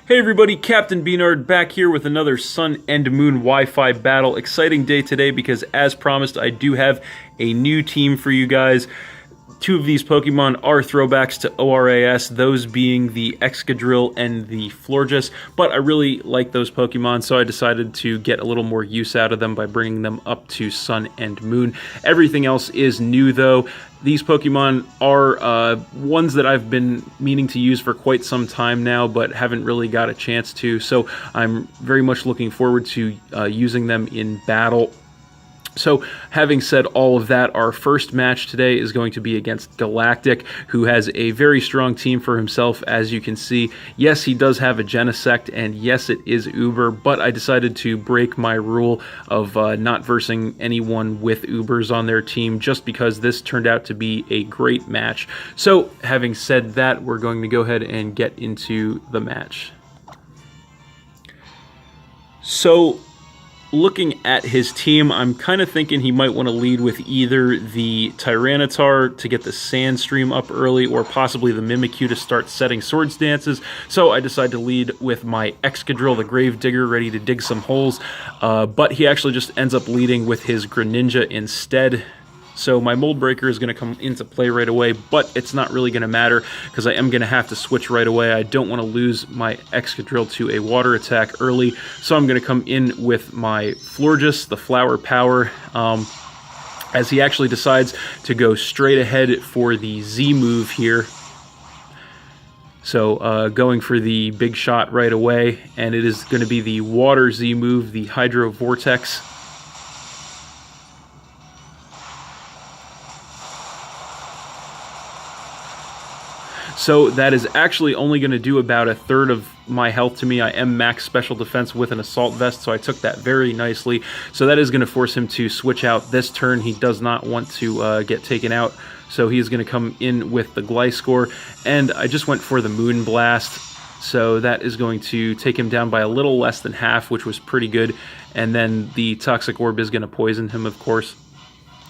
Hey everybody, Captain B-Nard back here with another Sun and Moon Wi-Fi battle. Exciting day today because, as promised, I do have a new team for you guys. Two of these Pokemon are throwbacks to ORAS, those being the Excadrill and the Florges, but I really like those Pokemon, so I decided to get a little more use out of them by bringing them up to Sun and Moon. Everything else is new, though. These Pokemon are ones that I've been meaning to use for quite some time now, but haven't really got a chance to, so I'm very much looking forward to using them in battle. So, having said all of that, our first match today is going to be against Galactic, who has a very strong team for himself, as you can see. Yes, he does have a Genesect, and yes, it is Uber, but I decided to break my rule of not versing anyone with Ubers on their team, just because this turned out to be a great match. So, having said that, we're going to go ahead and get into the match. So, looking at his team, I'm kind of thinking he might want to lead with either the Tyranitar to get the Sandstream up early, or possibly the Mimikyu to start setting Swords Dances. So I decided to lead with my Excadrill, the Gravedigger, ready to dig some holes. But he actually just ends up leading with his Greninja instead. So my Mold Breaker is going to come into play right away, but it's not really going to matter because I am going to have to switch right away. I don't want to lose my Excadrill to a water attack early, so I'm going to come in with my Florges, the Flower Power, as he actually decides to go straight ahead for the Z move here. So going for the big shot right away, and it is going to be the Water Z move, the Hydro Vortex. So that is actually only going to do about a third of my health to me. I am max special defense with an Assault Vest, so I took that very nicely. So that is going to force him to switch out this turn. He does not want to get taken out, so he is going to come in with the Gliscor. And I just went for the Moon Blast, so that is going to take him down by a little less than half, which was pretty good. And then the Toxic Orb is going to poison him, of course.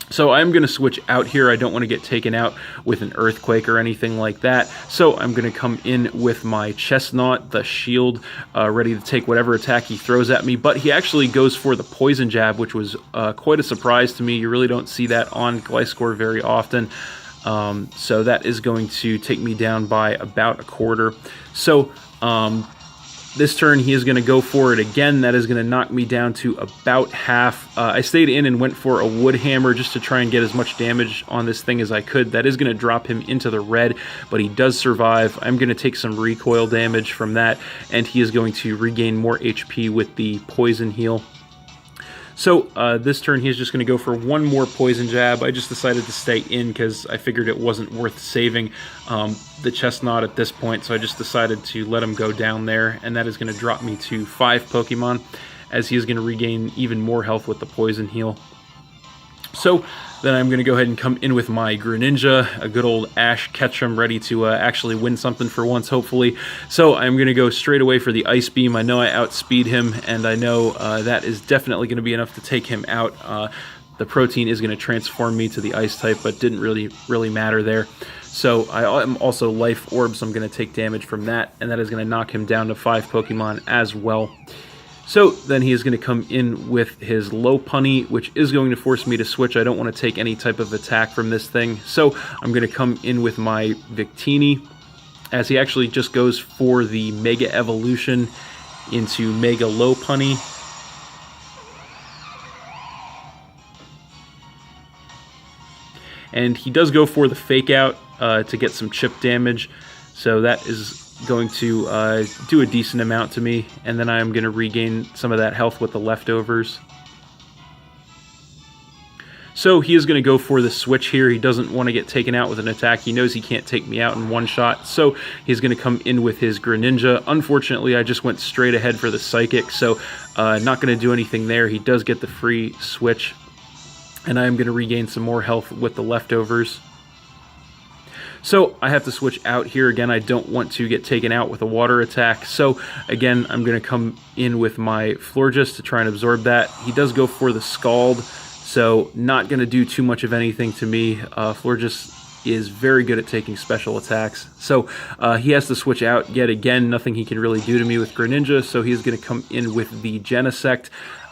So I'm going to switch out here. I don't want to get taken out with an Earthquake or anything like that. So I'm going to come in with my Chestnut, the Shield, ready to take whatever attack he throws at me. But he actually goes for the Poison Jab, which was quite a surprise to me. You really don't see that on Gliscor very often. So that is going to take me down by about a quarter. So this turn, he is going to go for it again. That is going to knock me down to about half. I stayed in and went for a Wood Hammer just to try and get as much damage on this thing as I could. That is going to drop him into the red, but he does survive. I'm going to take some recoil damage from that, and he is going to regain more HP with the Poison Heal. So this turn, he's just going to go for one more Poison Jab. I just decided to stay in because I figured it wasn't worth saving the Chestnut at this point, so I just decided to let him go down there, and that is going to drop me to 5 Pokemon, as he is going to regain even more health with the Poison Heal. So then I'm going to go ahead and come in with my Greninja, a good old Ash Ketchum, ready to actually win something for once, hopefully. So I'm going to go straight away for the Ice Beam. I know I outspeed him, and I know that is definitely going to be enough to take him out. The Protein is going to transform me to the Ice type, but didn't really matter there. So I am also Life Orb, so I'm going to take damage from that, and that is going to knock him down to 5 Pokemon as well. So then he is going to come in with his Lopunny, which is going to force me to switch. I don't want to take any type of attack from this thing. So I'm going to come in with my Victini, as he actually just goes for the Mega Evolution into Mega Lopunny. And he does go for the Fake Out to get some chip damage. So that is going to do a decent amount to me, and then I'm going to regain some of that health with the leftovers. So he is going to go for the switch here. He doesn't want to get taken out with an attack. He knows he can't take me out in one shot, so he's going to come in with his Greninja. Unfortunately, I just went straight ahead for the Psychic, so not going to do anything there. He does get the free switch, and I am going to regain some more health with the leftovers. So I have to switch out here again. I don't want to get taken out with a water attack. So again, I'm going to come in with my Florges to try and absorb that. He does go for the Scald, so not going to do too much of anything to me. Florges is very good at taking special attacks. So he has to switch out yet again. Nothing he can really do to me with Greninja, so he's going to come in with the Genesect.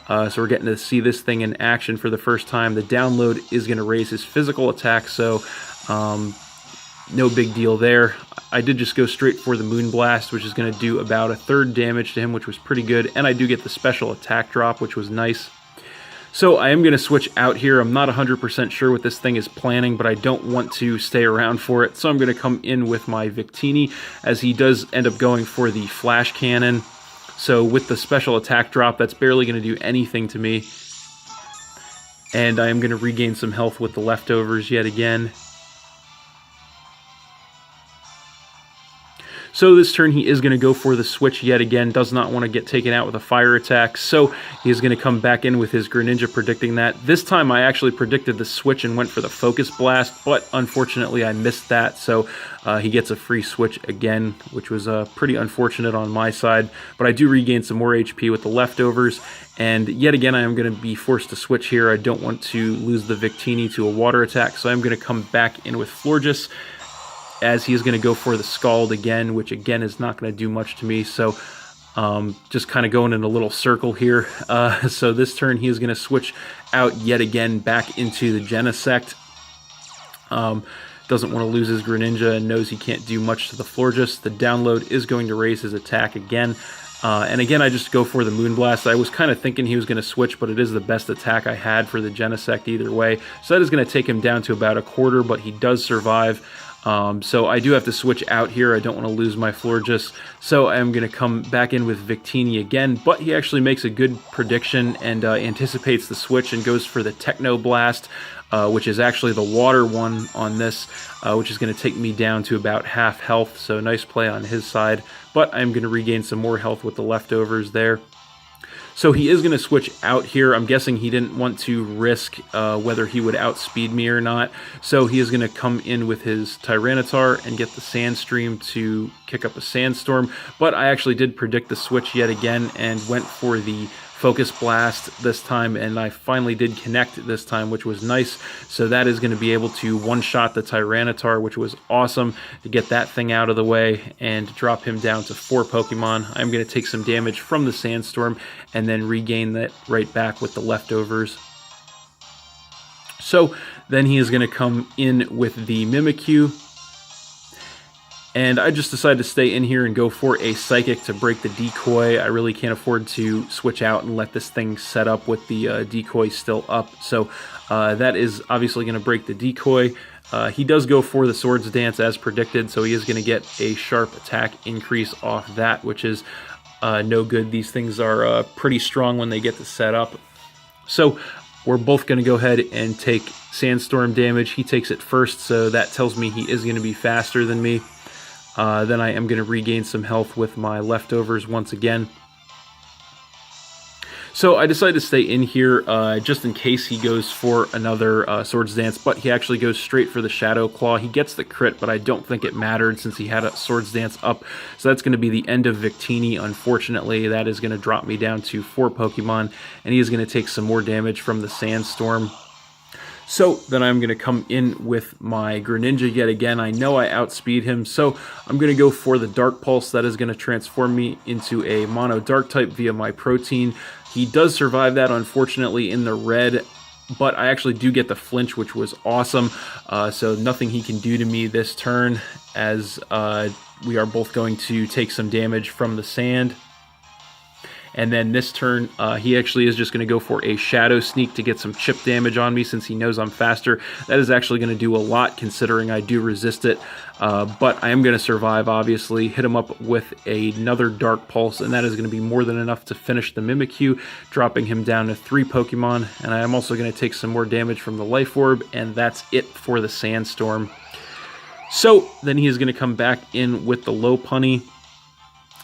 So we're getting to see this thing in action for the first time. The download is going to raise his physical attack, so no big deal there. I did just go straight for the Moonblast, which is going to do about a third damage to him, which was pretty good. And I do get the special attack drop, which was nice. So I am going to switch out here. I'm not 100% sure what this thing is planning, but I don't want to stay around for it. So I'm going to come in with my Victini, as he does end up going for the Flash Cannon. So with the special attack drop, that's barely going to do anything to me. And I am going to regain some health with the leftovers yet again. So this turn he is going to go for the switch yet again, does not want to get taken out with a fire attack, so he is going to come back in with his Greninja, predicting that. This time I actually predicted the switch and went for the Focus Blast, but unfortunately I missed that, so he gets a free switch again, which was pretty unfortunate on my side, but I do regain some more HP with the leftovers, and yet again I am going to be forced to switch here. I don't want to lose the Victini to a water attack, so I'm going to come back in with Florges, as he is going to go for the Scald again, which again is not going to do much to me. So just kind of going in a little circle here. So this turn he is going to switch out yet again back into the Genesect. Doesn't want to lose his Greninja and knows he can't do much to the Florges. The download is going to raise his attack again. And again, I just go for the Moonblast. I was kind of thinking he was going to switch, but it is the best attack I had for the Genesect either way. So that is going to take him down to about a quarter, but he does survive. So I do have to switch out here. I don't want to lose my Florges, so I'm going to come back in with Victini again, but he actually makes a good prediction and anticipates the switch and goes for the Techno Blast, which is actually the water one on this, which is going to take me down to about half health, so nice play on his side, but I'm going to regain some more health with the leftovers there. So he is going to switch out here. I'm guessing he didn't want to risk whether he would outspeed me or not. So he is going to come in with his Tyranitar and get the Sandstream to kick up a Sandstorm. But I actually did predict the switch yet again and went for the Focus Blast this time, and I finally did connect this time, which was nice. So that is going to be able to one-shot the Tyranitar, which was awesome to get that thing out of the way and drop him down to 4 Pokemon. I'm going to take some damage from the Sandstorm and then regain that right back with the leftovers. So then he is going to come in with the Mimikyu. And I just decided to stay in here and go for a Psychic to break the decoy. I really can't afford to switch out and let this thing set up with the decoy still up. So that is obviously going to break the decoy. He does go for the Swords Dance as predicted, so he is going to get a sharp attack increase off that, which is no good. These things are pretty strong when they get to set up. So we're both going to go ahead and take Sandstorm damage. He takes it first, so that tells me he is going to be faster than me. Then I am going to regain some health with my leftovers once again. So I decided to stay in here just in case he goes for another Swords Dance, but he actually goes straight for the Shadow Claw. He gets the crit, but I don't think it mattered since he had a Swords Dance up. So that's going to be the end of Victini, unfortunately. That is going to drop me down to 4 Pokemon, and he is going to take some more damage from the Sandstorm. So then I'm going to come in with my Greninja yet again. I know I outspeed him, so I'm going to go for the Dark Pulse. That is going to transform me into a Mono Dark type via my Protein. He does survive that, unfortunately, in the red, but I actually do get the flinch, which was awesome. So nothing he can do to me this turn, as we are both going to take some damage from the sand. And then this turn, he actually is just going to go for a Shadow Sneak to get some chip damage on me since he knows I'm faster. That is actually going to do a lot considering I do resist it. But I am going to survive, obviously. Hit him up with another Dark Pulse, and that is going to be more than enough to finish the Mimikyu, dropping him down to 3 Pokemon. And I am also going to take some more damage from the Life Orb, and that's it for the Sandstorm. So then he is going to come back in with the Lopunny.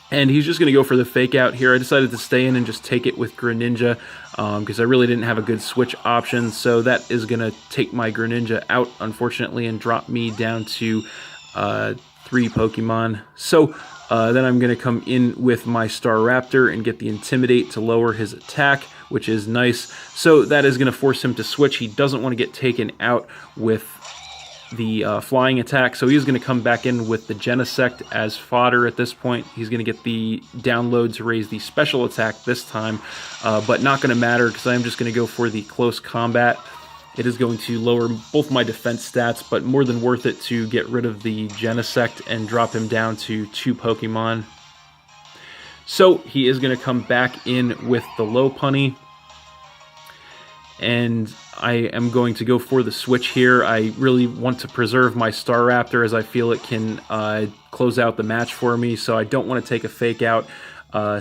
And he's just going to go for the Fake Out here. I decided to stay in and just take it with Greninja because I really didn't have a good switch option. So that is going to take my Greninja out, unfortunately, and drop me down to 3 Pokemon. So then I'm going to come in with my Staraptor and get the Intimidate to lower his attack, which is nice. So that is going to force him to switch. He doesn't want to get taken out with the flying attack. So he's going to come back in with the Genesect as fodder at this point. He's going to get the download to raise the special attack this time, but not going to matter because I'm just going to go for the close combat. It is going to lower both my defense stats, but more than worth it to get rid of the Genesect and drop him down to 2 Pokemon. So he is going to come back in with the Lopunny, and I am going to go for the switch here. I really want to preserve my Staraptor as I feel it can close out the match for me, so I don't want to take a fake out.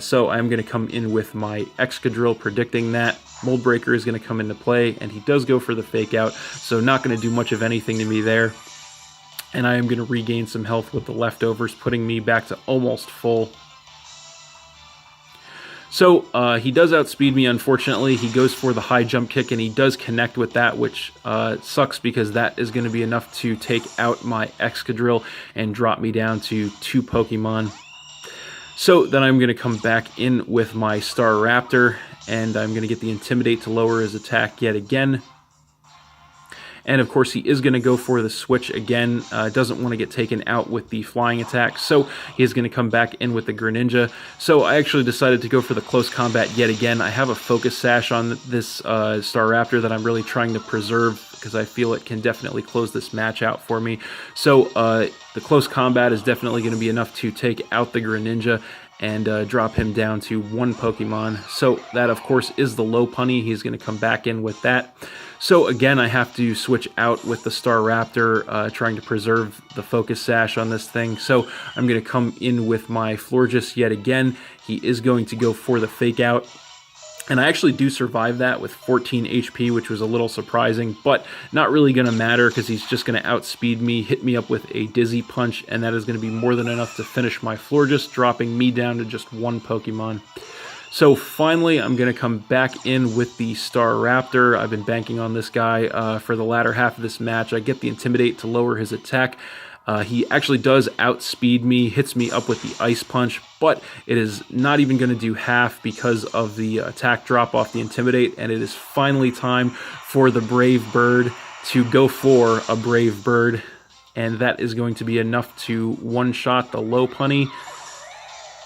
So I'm going to come in with my Excadrill, predicting that. Mold Breaker is going to come into play, and he does go for the fake out, so not going to do much of anything to me there. And I am going to regain some health with the leftovers, putting me back to almost full. So he does outspeed me, unfortunately. He goes for the high jump kick, and he does connect with that, which sucks because that is going to be enough to take out my Excadrill and drop me down to 2 Pokemon. So then I'm going to come back in with my Staraptor, and I'm going to get the Intimidate to lower his attack yet again. And of course he is going to go for the switch again, doesn't want to get taken out with the flying attack, so he is going to come back in with the Greninja. So I actually decided to go for the close combat yet again. I have a Focus Sash on this Staraptor that I'm really trying to preserve because I feel it can definitely close this match out for me. So the close combat is definitely going to be enough to take out the Greninja and drop him down to 1 Pokemon. So that, of course, is the Lopunny. He's going to come back in with that. So again, I have to switch out with the Staraptor, trying to preserve the Focus Sash on this thing. So I'm going to come in with my Florges yet again. He is going to go for the Fake Out. And I actually do survive that with 14 HP, which was a little surprising, but not really going to matter because he's just going to outspeed me, hit me up with a Dizzy Punch, and that is going to be more than enough to finish my Florges, dropping me down to just 1 Pokemon. So finally, I'm going to come back in with the Staraptor. I've been banking on this guy for the latter half of this match. I get the Intimidate to lower his attack. He actually does outspeed me, hits me up with the Ice Punch, but it is not even going to do half because of the attack drop off the Intimidate, and it is finally time for the Brave Bird to go for a Brave Bird, and that is going to be enough to one-shot the Lopunny.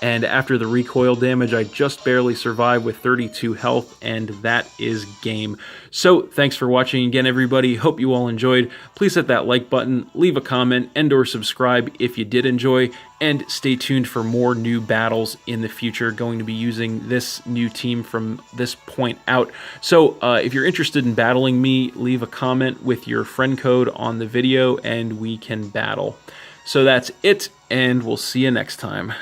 And after the recoil damage, I just barely survived with 32 health, and that is game. So, thanks for watching again, everybody. Hope you all enjoyed. Please hit that like button, leave a comment, and or subscribe if you did enjoy, and stay tuned for more new battles in the future. Going to be using this new team from this point out. So, if you're interested in battling me, leave a comment with your friend code on the video, and we can battle. So that's it, and we'll see you next time.